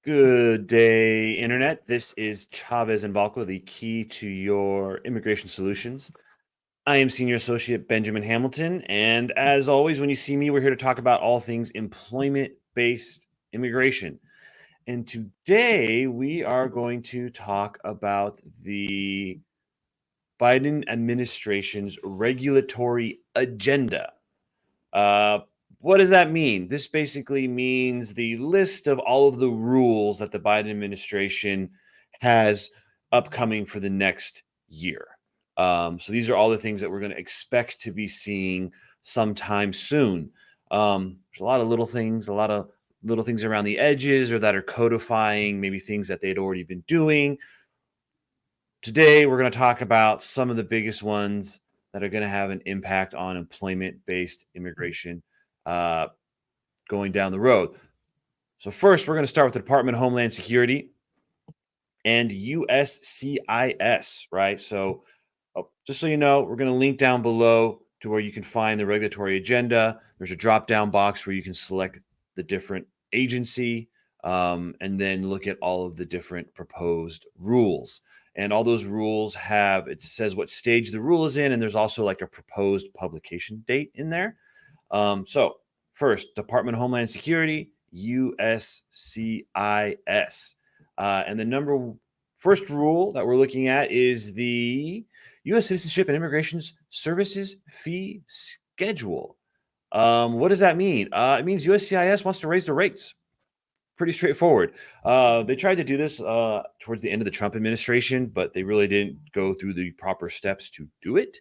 Good day, Internet. This is Chavez and Valko, the key to your immigration solutions. I am Senior Associate Benjamin Hamilton, and as always, when you see me, we're here to talk about all things employment based immigration. And today we are going to talk about the Biden administration's regulatory agenda. Uh, what does that mean? This basically means the list of all of the rules that the Biden administration has upcoming for the next year. So these are all the things that we're going to expect to be seeing sometime soon. There's a lot of little things around the edges or that are codifying maybe things that they'd already been doing. Today, we're going to talk about some of the biggest ones that are going to have an impact on employment based immigration uh, going down the road. So, first, we're going to start with the Department of Homeland Security and USCIS, right? So, just so you know, we're going to link down below to where you can find the regulatory agenda. There's a drop down box where you can select the different agency and then look at all of the different proposed rules. And all those rules have, it says what stage the rule is in, and there's also like a proposed publication date in there. So, first, Department of Homeland Security, USCIS. And the first rule that we're looking at is the U.S. Citizenship and Immigration Services Fee Schedule. What does that mean? It means USCIS wants to raise the rates. Pretty straightforward. They tried to do this towards the end of the Trump administration, but they really didn't go through the proper steps to do it.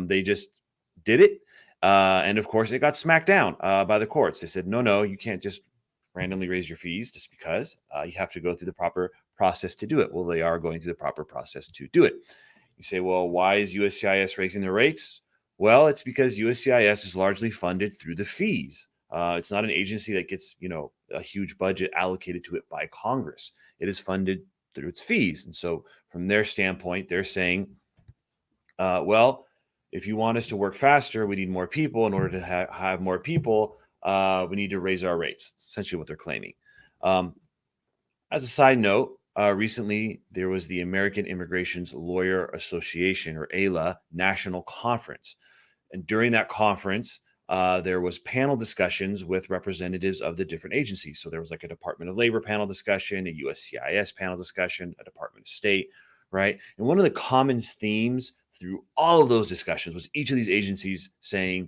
They just did it. And of course, it got smacked down by the courts. They said, no, you can't just randomly raise your fees just because. You have to go through the proper process to do it. Well, they are going through the proper process to do it. You say, well, why is USCIS raising the rates? Well, it's because USCIS is largely funded through the fees. It's not an agency that gets, a huge budget allocated to it by Congress. It is funded through its fees. And so, from their standpoint, they're saying, well, if you want us to work faster, we need more people. In order to have more people, we need to raise our rates. That's essentially what they're claiming. Um, as a side note, recently there was the American Immigration's Lawyer Association, or AILA, national conference. And during that conference, there was panel discussions with representatives of the different agencies. So there was like a Department of Labor panel discussion, a USCIS panel discussion, a Department of State, right? And one of the common themes through all of those discussions was each of these agencies saying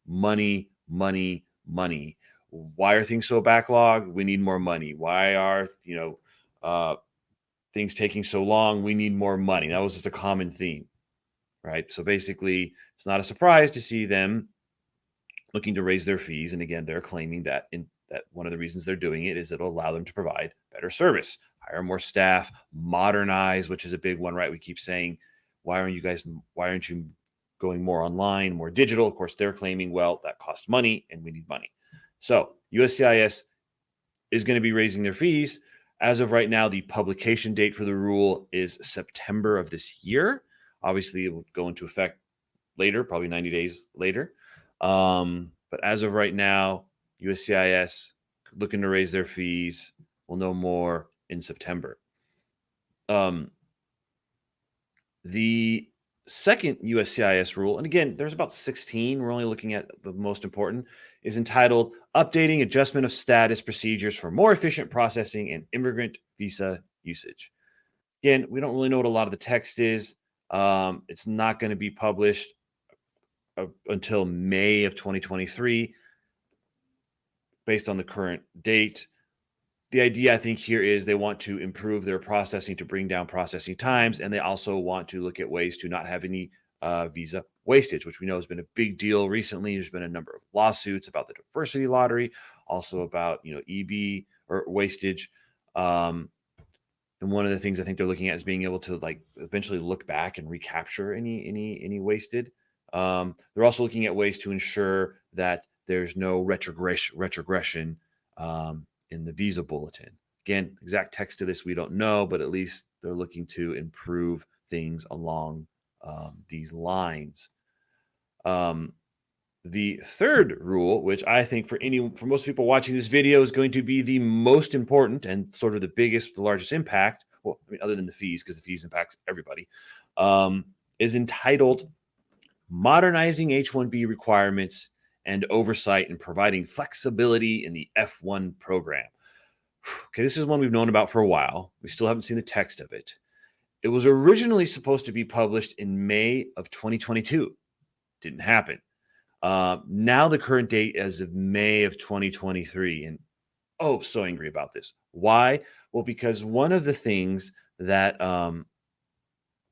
money, money, money. Why are things so backlogged? We need more money. Why are, uh, things taking so long? We need more money. That was just a common theme, right? So basically, it's not a surprise to see them looking to raise their fees. And again, they're claiming that that one of the reasons they're doing it is it'll allow them to provide better service, hire more staff, modernize, which is a big one, right? We keep saying, why aren't you going more online, more digital? Of course, they're claiming, well, that costs money and we need money. So USCIS is going to be raising their fees. As of right now, the publication date for the rule is September of this year. Obviously, it will go into effect later, probably 90 days later. But as of right now, USCIS looking to raise their fees. We'll know more in September. Um, the second USCIS rule, and again, there's about 16. We're only looking at the most important, is entitled Updating Adjustment of Status Procedures for More Efficient Processing and Immigrant Visa Usage. Again, we don't really know what a lot of the text is. It's not going to be published until May of 2023 based on the current date. The idea, I think, here is they want to improve their processing to bring down processing times, and they also want to look at ways to not have any visa wastage, which we know has been a big deal recently. There's been a number of lawsuits about the diversity lottery, also about EB or wastage. And one of the things I think they're looking at is being able to like eventually look back and recapture any wasted. They're also looking at ways to ensure that there's no retrogression in the visa bulletin. Again, exact text to this we don't know, but at least they're looking to improve things along these lines. Um, The third rule, which I think for most people watching this video is going to be the most important and sort of the biggest, the largest impact, well, I mean, other than the fees, because the fees impacts everybody, is entitled Modernizing H-1B Requirements and Oversight and Providing Flexibility in the F-1 Program. Okay, this is one we've known about for a while. We still haven't seen the text of it. It was originally supposed to be published in May of 2022. Didn't happen. Now the current date is of May of 2023. And so angry about this. Why? Well, because one of the things that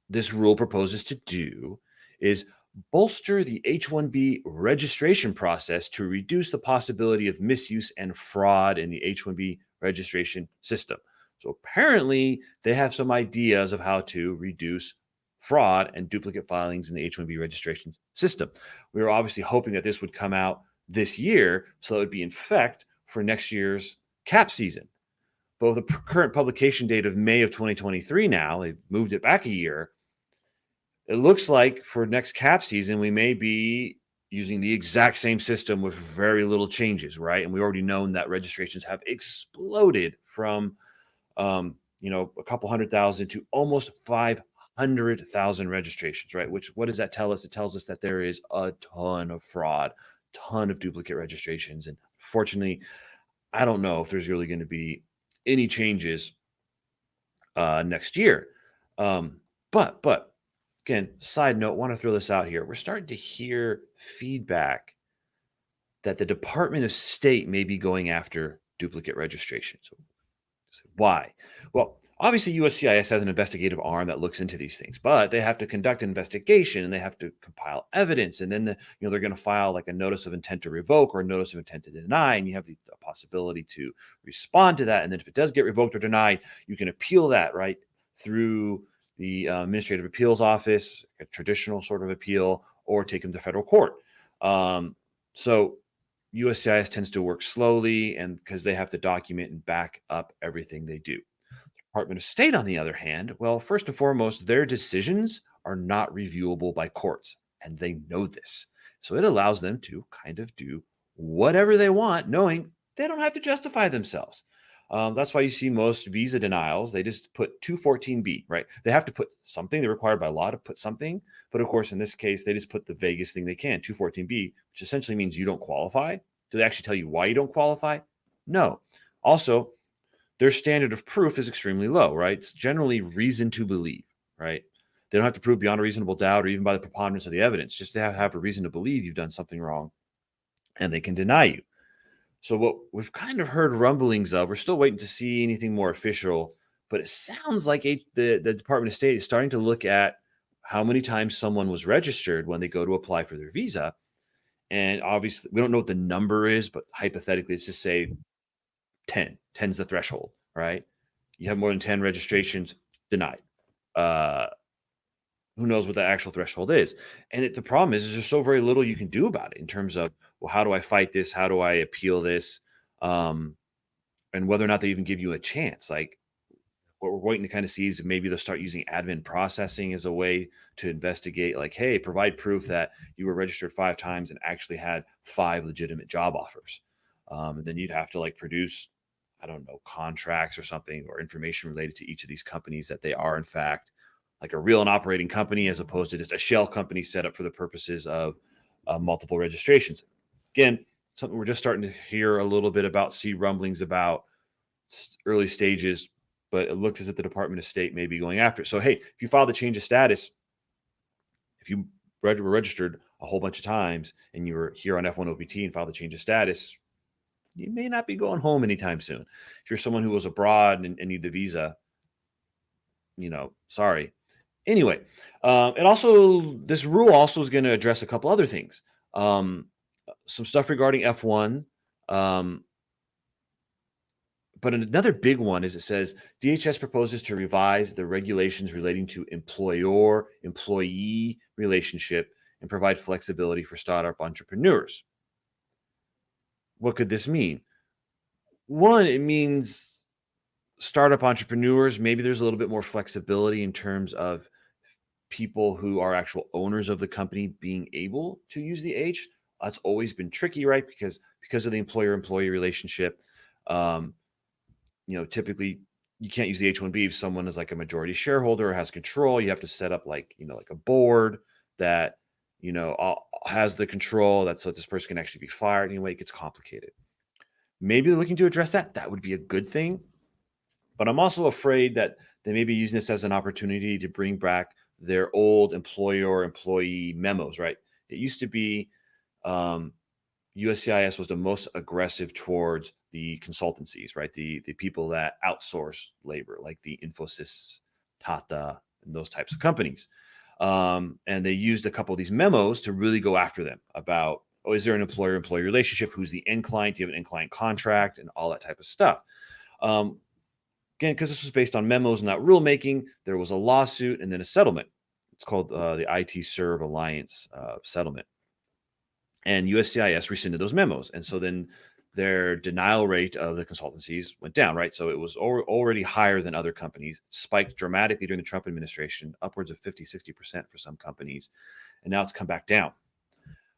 this rule proposes to do is bolster the H-1B registration process to reduce the possibility of misuse and fraud in the H-1B registration system. So apparently they have some ideas of how to reduce fraud and duplicate filings in the H-1B registration system. We were obviously hoping that this would come out this year, so it would be in effect for next year's cap season. But with the current publication date of May of 2023 now, they've moved it back a year. It looks like for next cap season, we may be using the exact same system with very little changes, right? And we already known that registrations have exploded from, a couple 100,000 to almost 500,000 registrations, right? What does that tell us? It tells us that there is a ton of fraud, ton of duplicate registrations. And fortunately, I don't know if there's really going to be any changes next year. But again, side note, want to throw this out here. We're starting to hear feedback that the Department of State may be going after duplicate registrations. Why? Well, obviously USCIS has an investigative arm that looks into these things, but they have to conduct an investigation and they have to compile evidence. And then they're going to file like a notice of intent to revoke or a notice of intent to deny. And you have the possibility to respond to that. And then if it does get revoked or denied, you can appeal that, right, through the Administrative Appeals Office, a traditional sort of appeal, or take them to federal court. So USCIS tends to work slowly, and because they have to document and back up everything they do. The Department of State, on the other hand, well, first and foremost, their decisions are not reviewable by courts, and they know this. So it allows them to kind of do whatever they want, knowing they don't have to justify themselves. That's why you see most visa denials, they just put 214B, right? They have to put something. They're required by law to put something. But of course, in this case, they just put the vaguest thing they can, 214B, which essentially means you don't qualify. Do they actually tell you why you don't qualify? No. Also, their standard of proof is extremely low, right? It's generally reason to believe, right? They don't have to prove beyond a reasonable doubt or even by the preponderance of the evidence, just to have a reason to believe you've done something wrong, and they can deny you. So what we've kind of heard rumblings of, we're still waiting to see anything more official, but it sounds like the Department of State is starting to look at how many times someone was registered when they go to apply for their visa. And obviously, we don't know what the number is, but hypothetically, let's just say 10. 10 is the threshold, right? You have more than 10 registrations, denied. Who knows what the actual threshold is? And the problem is there's so very little you can do about it in terms of, well, how do I fight this? How do I appeal this? And whether or not they even give you a chance. Like, what we're waiting to kind of see is maybe they'll start using admin processing as a way to investigate, like, hey, provide proof that you were registered 5 times and actually had 5 legitimate job offers. And then you'd have to like produce, I don't know, contracts or something or information related to each of these companies that they are in fact like a real and operating company as opposed to just a shell company set up for the purposes of multiple registrations. Again, something we're just starting to hear a little bit about, see rumblings about early stages, but it looks as if the Department of State may be going after it. So, hey, if you file the change of status, if you were registered a whole bunch of times and you were here on F-1 OPT and filed the change of status, you may not be going home anytime soon. If you're someone who was abroad and need the visa, sorry. Anyway, this rule also is going to address a couple other things. Some stuff regarding F-1. But another big one is it says DHS proposes to revise the regulations relating to employer-employee relationship and provide flexibility for startup entrepreneurs. What could this mean? One, it means startup entrepreneurs, maybe there's a little bit more flexibility in terms of people who are actual owners of the company being able to use the H. That's always been tricky, right? Because of the employer-employee relationship. Typically you can't use the H-1B if someone is like a majority shareholder or has control. You have to set up like a board that has the control. That's so this person can actually be fired. Anyway, it gets complicated. Maybe they're looking to address that. That would be a good thing. But I'm also afraid that they may be using this as an opportunity to bring back their old employer-employee memos, right? It used to be USCIS was the most aggressive towards the consultancies, right? The people that outsource labor, like the Infosys, Tata, and those types of companies. And they used a couple of these memos to really go after them about, is there an employer-employee relationship? Who's the end client? Do you have an end client contract? And all that type of stuff. Again, because this was based on memos, not rulemaking, there was a lawsuit and then a settlement. It's called the IT Serve Alliance settlement. And USCIS rescinded those memos. And so then their denial rate of the consultancies went down, right? So it was already higher than other companies, spiked dramatically during the Trump administration, upwards of 50, 60% for some companies. And now it's come back down.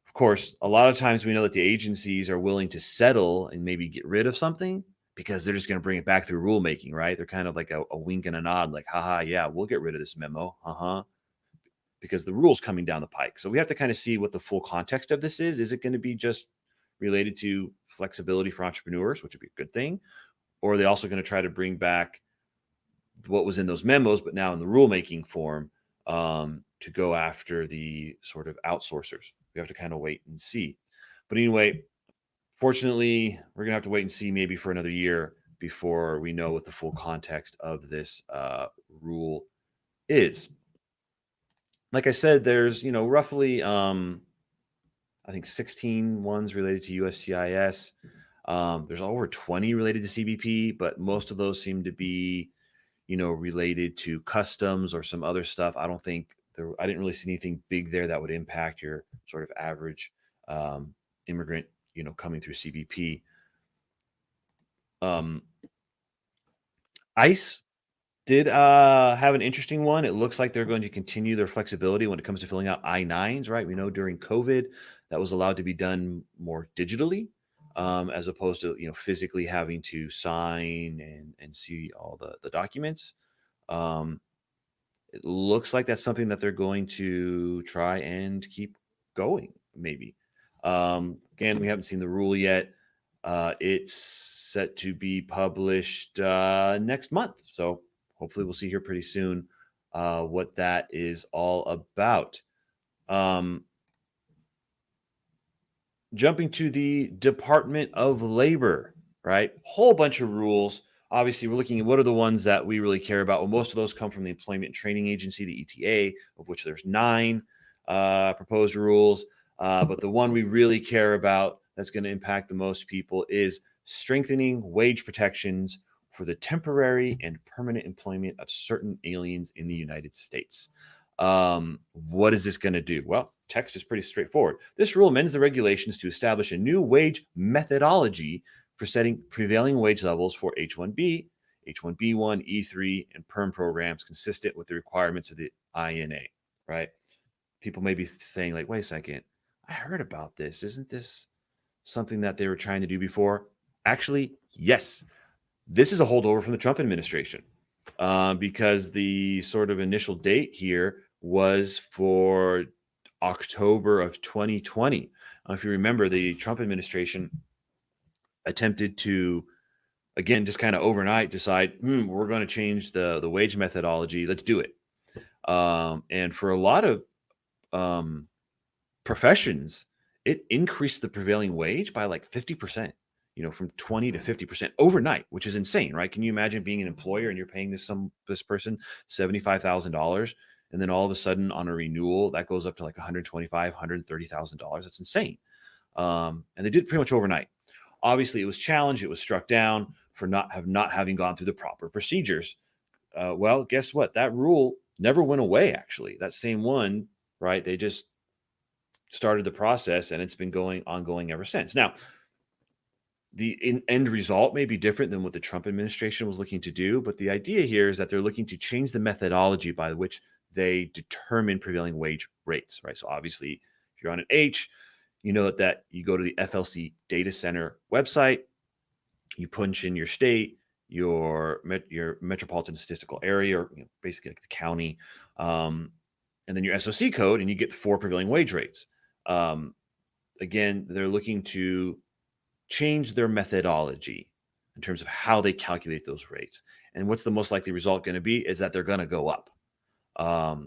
Of course, a lot of times we know that the agencies are willing to settle and maybe get rid of something because they're just going to bring it back through rulemaking, right? They're kind of like a wink and a nod, like, haha, yeah, we'll get rid of this memo. Because the rule's coming down the pike. So we have to kind of see what the full context of this is. Is it going to be just related to flexibility for entrepreneurs, which would be a good thing? Or are they also going to try to bring back what was in those memos, but now in the rulemaking form to go after the sort of outsourcers? We have to kind of wait and see. But anyway, fortunately, we're going to have to wait and see maybe for another year before we know what the full context of this rule is. Like I said, there's, roughly, I think 16 ones related to USCIS. There's over 20 related to CBP, but most of those seem to be, related to customs or some other stuff. I didn't really see anything big there that would impact your sort of average immigrant, coming through CBP. ICE did have an interesting one. It looks like they're going to continue their flexibility when it comes to filling out I-9s, right? We know during COVID that was allowed to be done more digitally, as opposed to physically having to sign and see all the documents. It looks like that's something that they're going to try and keep going, maybe. Again, we haven't seen the rule yet. It's set to be published next month. So hopefully we'll see here pretty soon what that is all about. Jumping to the Department of Labor, right? Whole bunch of rules. Obviously, we're looking at what are the ones that we really care about. Well, most of those come from the Employment and Training Agency, the ETA, of which there's 9 proposed rules. But the one we really care about that's going to impact the most people is strengthening wage protections for the temporary and permanent employment of certain aliens in the United States. What is this going to do? Well, text is pretty straightforward. This rule amends the regulations to establish a new wage methodology for setting prevailing wage levels for H-1B, H-1B1, E3, and PERM programs consistent with the requirements of the INA, right? People may be saying like, wait a second, I heard about this. Isn't this something that they were trying to do before? Actually, yes. This is a holdover from the Trump administration because the sort of initial date here was for October of 2020. If you remember, the Trump administration attempted to, again, just kind of overnight decide, we're going to change the wage methodology. Let's do it. And for a lot of professions, it increased the prevailing wage by like 50%, from 20 to 50% overnight, which is insane, right? Can you imagine being an employer and you're paying this person $75,000, and then all of a sudden on a renewal that goes up to like $125,000, $130,000? That's insane. And they did it pretty much overnight. Obviously, it was challenged. It was struck down for not having gone through the proper procedures. Well, guess what? That rule never went away. Actually, that same one, right? They just started the process, and it's been ongoing ever since. Now, the end result may be different than what the Trump administration was looking to do, but the idea here is that they're looking to change the methodology by which they determine prevailing wage rates, right? So obviously, if you're on an H, you know that you go to the FLC data center website, you punch in your state, your metropolitan statistical area, or basically like the county, and then your SOC code, and you get the 4 prevailing wage rates. Again, they're looking to change their methodology in terms of how they calculate those rates. And what's the most likely result going to be is that they're going to go up.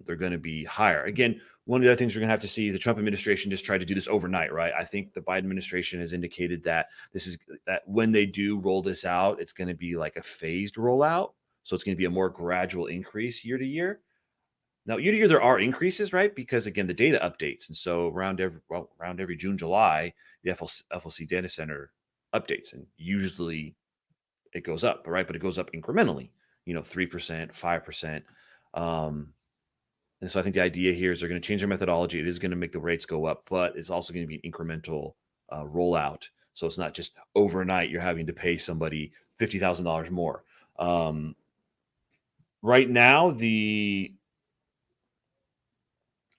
They're going to be higher. Again, one of the other things we're going to have to see is the Trump administration just tried to do this overnight, right? I think the Biden administration has indicated that that when they do roll this out, it's going to be like a phased rollout. So it's going to be a more gradual increase year to year. Now, year to year, there are increases, right? Because again, the data updates. And so around every June, July, the FLC data center updates. And usually it goes up, right? But it goes up incrementally, 3%, 5%. And so I think the idea here is they're going to change their methodology. It is going to make the rates go up, but it's also going to be an incremental rollout. So it's not just overnight you're having to pay somebody $50,000 more. Right now,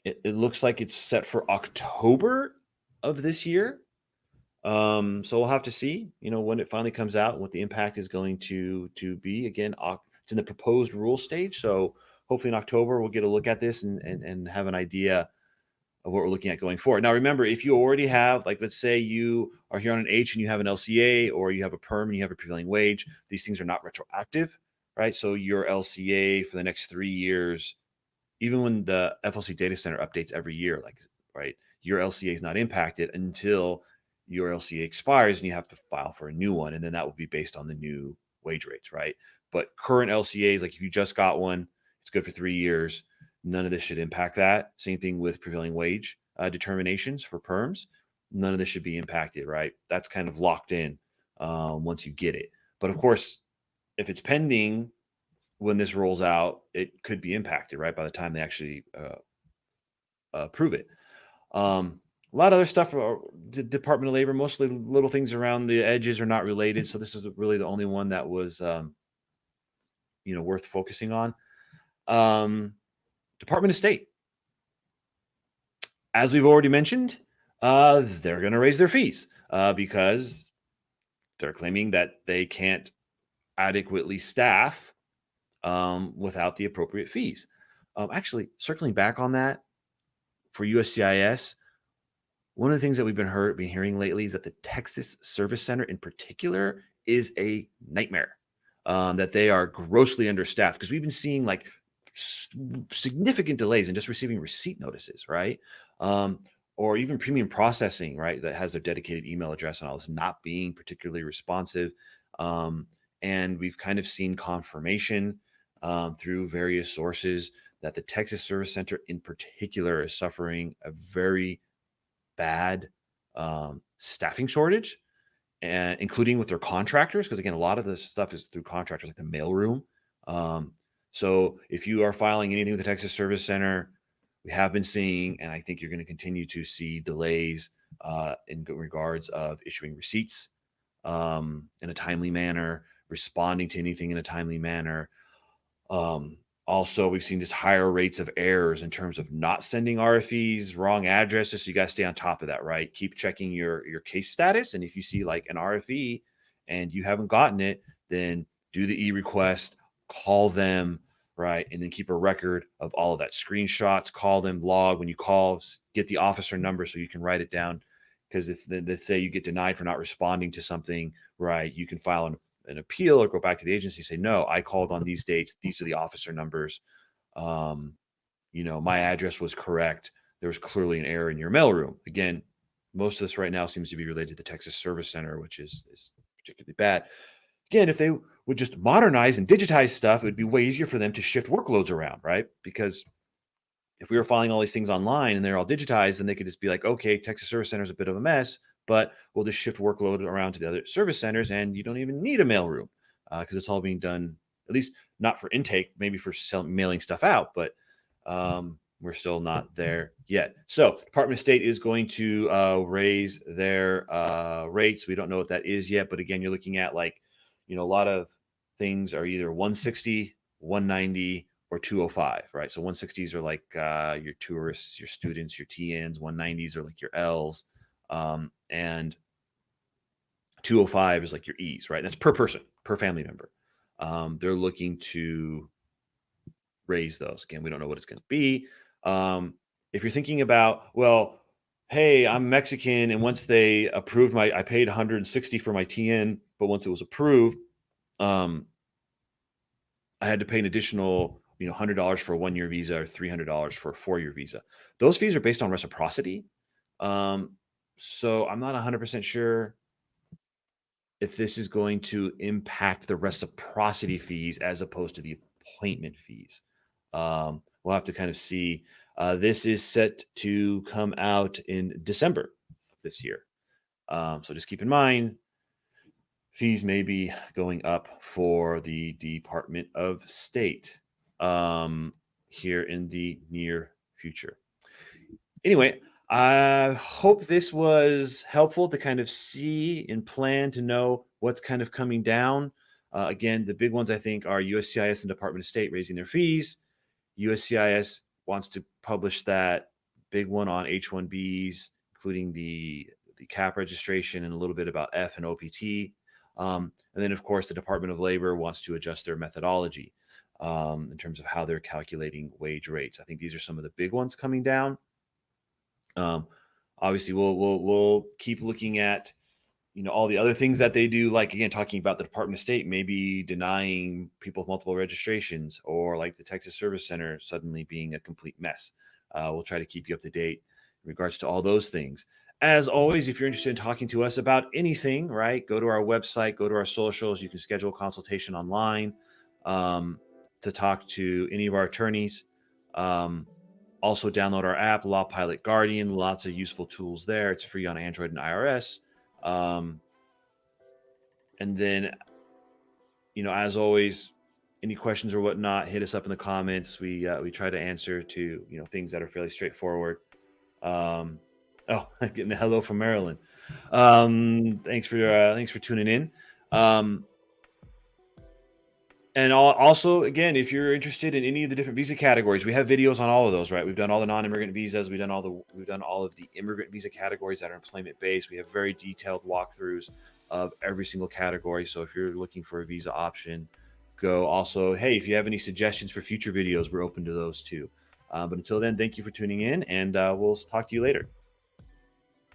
it looks like it's set for October of this year. So we'll have to see, when it finally comes out, what the impact is going to be. Again, it's in the proposed rule stage. So hopefully in October, we'll get a look at this and have an idea of what we're looking at going forward. Now, remember, if you already have, like, let's say you are here on an H and you have an LCA, or you have a perm and you have a prevailing wage, these things are not retroactive, right? So your LCA for the next 3 years, even when the FLC data center updates every year, like, right, your LCA is not impacted until your LCA expires and you have to file for a new one. And then that will be based on the new wage rates, right? But current LCAs, like if you just got one, it's good for 3 years. None of this should impact that. Same thing with prevailing wage determinations for perms. None of this should be impacted, right? That's kind of locked in once you get it. But of course, if it's pending when this rolls out, it could be impacted, right, by the time they actually approve it. A lot of other stuff, Department of Labor, mostly little things around the edges are not related. So this is really the only one that was, worth focusing on. Department of State. As we've already mentioned, they're going to raise their fees because they're claiming that they can't adequately staff without the appropriate fees. Actually, circling back on that, for USCIS, one of the things that we've been hearing lately is that the Texas Service Center in particular is a nightmare, that they are grossly understaffed, because we've been seeing like significant delays in just receiving receipt notices, right? Or even premium processing, right, that has their dedicated email address and all this, not being particularly responsive. And we've kind of seen confirmation through various sources that the Texas Service Center in particular is suffering a very bad staffing shortage, and including with their contractors, because again, a lot of this stuff is through contractors, like the mailroom. So if you are filing anything with the Texas Service Center, we have been seeing, and I think you're going to continue to see, delays in regards of issuing receipts in a timely manner, responding to anything in a timely manner. Also, we've seen just higher rates of errors in terms of not sending RFEs, wrong addresses. So you got to stay on top of that, right? Keep checking your case status. And if you see like an RFE and you haven't gotten it, then do the e-request, call them, right? And then keep a record of all of that. Screenshots, call them, log. When you call, get the officer number so you can write it down. Because if they say you get denied for not responding to something, right, you can file an appeal or go back to the agency and say, no, I called on these dates. These are the officer numbers. My address was correct. There was clearly an error in your mailroom. Again, most of this right now seems to be related to the Texas Service Center, which is particularly bad. Again, if they would just modernize and digitize stuff, it would be way easier for them to shift workloads around, right? Because if we were filing all these things online and they're all digitized, then they could just be like, okay, Texas Service Center is a bit of a mess, but we'll just shift workload around to the other service centers, and you don't even need a mailroom because it's all being done, at least not for intake, maybe for mailing stuff out, but we're still not there yet. So Department of State is going to raise their rates. We don't know what that is yet, but again, you're looking at like, a lot of things are either 160, 190, or 205, right? So 160s are like your tourists, your students, your TNs. 190s are like your Ls. And 205 is like your E's, right? That's per person, per family member. They're looking to raise those. Again, we don't know what it's going to be. If you're thinking about, well, hey, I'm Mexican, and once they approved I paid 160 for my TN, but once it was approved, I had to pay an additional, $100 for a 1-year visa or $300 for a 4-year visa. Those fees are based on reciprocity. So I'm not 100% sure if this is going to impact the reciprocity fees as opposed to the appointment fees. We'll have to kind of see. This is set to come out in December of this year. So just keep in mind, fees may be going up for the Department of State here in the near future. Anyway, I hope this was helpful to kind of see and plan to know what's kind of coming down. Again, the big ones I think are USCIS and Department of State raising their fees. USCIS wants to publish that big one on H-1Bs, including the CAP registration and a little bit about F and OPT. And then, of course, the Department of Labor wants to adjust their methodology in terms of how they're calculating wage rates. I think these are some of the big ones coming down. Obviously, we'll keep looking at all the other things that they do, like again talking about the Department of State maybe denying people with multiple registrations, or like the Texas Service Center suddenly being a complete mess. We'll try to keep you up to date in regards to all those things. As always, if you're interested in talking to us about anything, right, go to our website, go to our socials. You can schedule a consultation online to talk to any of our attorneys. Also, download our app, Law Pilot Guardian. Lots of useful tools there. It's free on Android and iOS. And then, as always, any questions or whatnot, hit us up in the comments. We try to answer to things that are fairly straightforward. I'm getting a hello from Maryland. Thanks for tuning in. And also, again, if you're interested in any of the different visa categories, we have videos on all of those, right? We've done all the non-immigrant visas. We've done all of the immigrant visa categories that are employment-based. We have very detailed walkthroughs of every single category. So if you're looking for a visa option, go. Also, hey, if you have any suggestions for future videos, we're open to those too. But until then, thank you for tuning in, and we'll talk to you later.